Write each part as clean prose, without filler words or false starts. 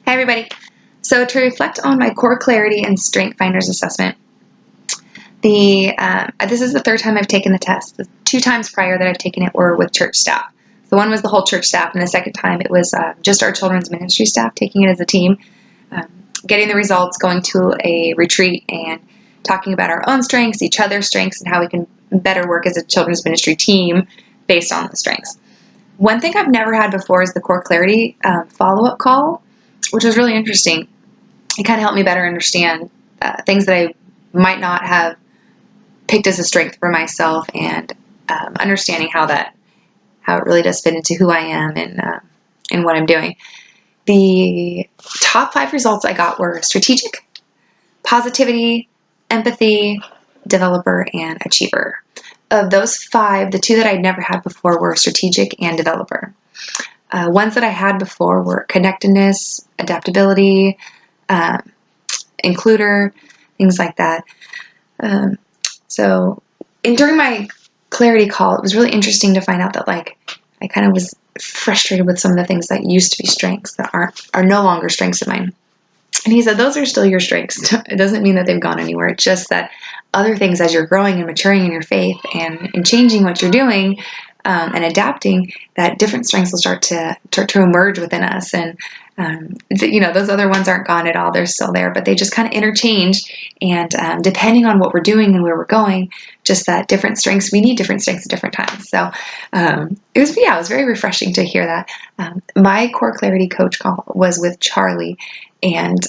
Hi everybody. So to reflect on my core clarity and strength finders assessment, this is the third time I've taken the test. The 2 times prior that I've taken it were with church staff. The one was the whole church staff, and the second time it was just our children's ministry staff taking it as a team, getting the results, going to a retreat, and talking about our own strengths, each other's strengths, and how we can better work as a children's ministry team based on the strengths. One thing I've never had before is the core clarity follow-up call, which was really interesting. It kind of helped me better understand things that I might not have picked as a strength for myself, and understanding how it really does fit into who I am and what I'm doing. The top 5 results I got were strategic, positivity, empathy, developer, and achiever. Of those 5, the 2 that I'd never had before were strategic and developer. Ones that I had before were connectedness, adaptability, includer, things like that. During my clarity call, it was really interesting to find out that I kind of was frustrated with some of the things that used to be strengths that are no longer strengths of mine. And he said, those are still your strengths. It doesn't mean that they've gone anywhere. It's just that other things, as you're growing and maturing in your faith and changing what you're doing and adapting, that different strengths will start to emerge within us. And, those other ones aren't gone at all. They're still there, but they just kind of interchange. And depending on what we're doing and where we're going, just that different strengths, we need different strengths at different times. So it was very refreshing to hear that. My core clarity coach call was with Charlie. And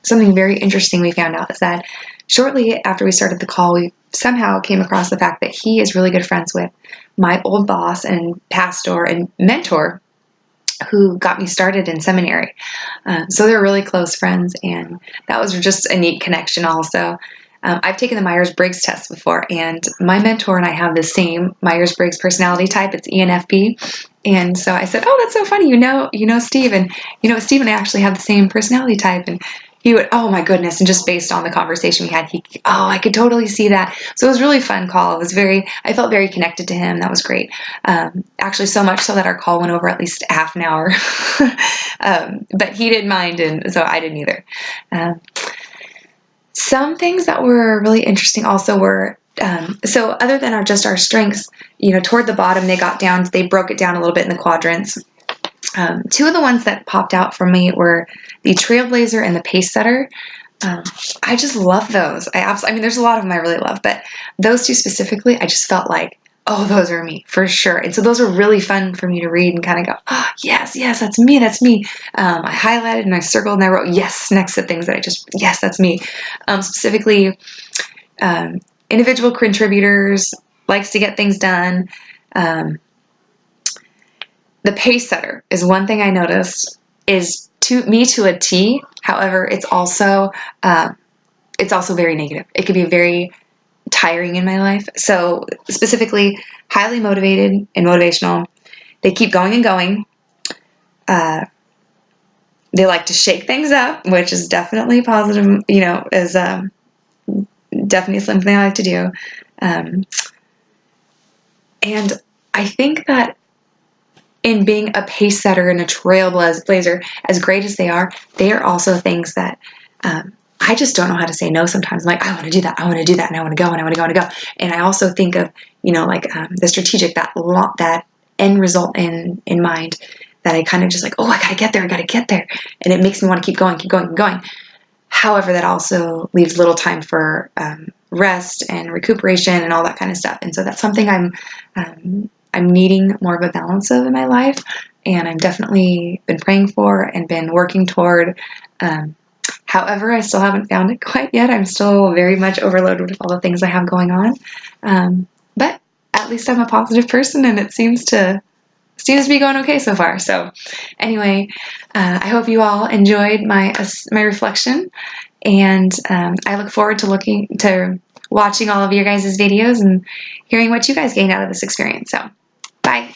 something very interesting we found out is that shortly after we started the call, we somehow came across the fact that he is really good friends with my old boss and pastor and mentor who got me started in seminary. So they're really close friends, and that was just a neat connection also. I've taken the Myers-Briggs test before, and my mentor and I have the same Myers-Briggs personality type. It's ENFP. And so I said, oh, that's so funny. You know Steve, and Steve and I actually have the same personality type. And he would, oh my goodness. And just based on the conversation we had, I could totally see that. So it was a really fun call. I felt very connected to him. That was great. Actually, so much so that our call went over at least half an hour. But he didn't mind, and so I didn't either. Some things that were really interesting also were, so other than just our strengths, toward the bottom, they broke it down a little bit in the quadrants. 2 of the ones that popped out for me were the trailblazer and the pace setter. I just love those. There's a lot of them I really love, but those 2 specifically, I just felt like, oh, those are me for sure. And so those were really fun for me to read and kind of go, oh, yes, that's me. I highlighted and I circled and I wrote yes next to things that yes, that's me. Specifically, individual contributors, likes to get things done. The pace setter is one thing I noticed is to a T. However, it's also very negative. It could be very tiring in my life. So specifically, highly motivated and motivational. They keep going and going. They like to shake things up, which is definitely positive, is definitely something I like to do. And I think that in being a pace setter and a trailblazer, as great as they are also things that I just don't know how to say no sometimes. I'm like, I want to do that, and I want to go, and I want to go, and I go. And I also think of, the strategic, that end result in mind, that I kind of just like, oh, I got to get there. And it makes me want to keep going. However, that also leaves little time for rest and recuperation and all that kind of stuff. And so that's something I'm needing more of a balance of in my life. And I've definitely been praying for and been working toward. However, I still haven't found it quite yet. I'm still very much overloaded with all the things I have going on. But at least I'm a positive person, and it seems to be going okay so far. So anyway, I hope you all enjoyed my reflection, and I look forward to watching all of your guys' videos and hearing what you guys gained out of this experience. So bye.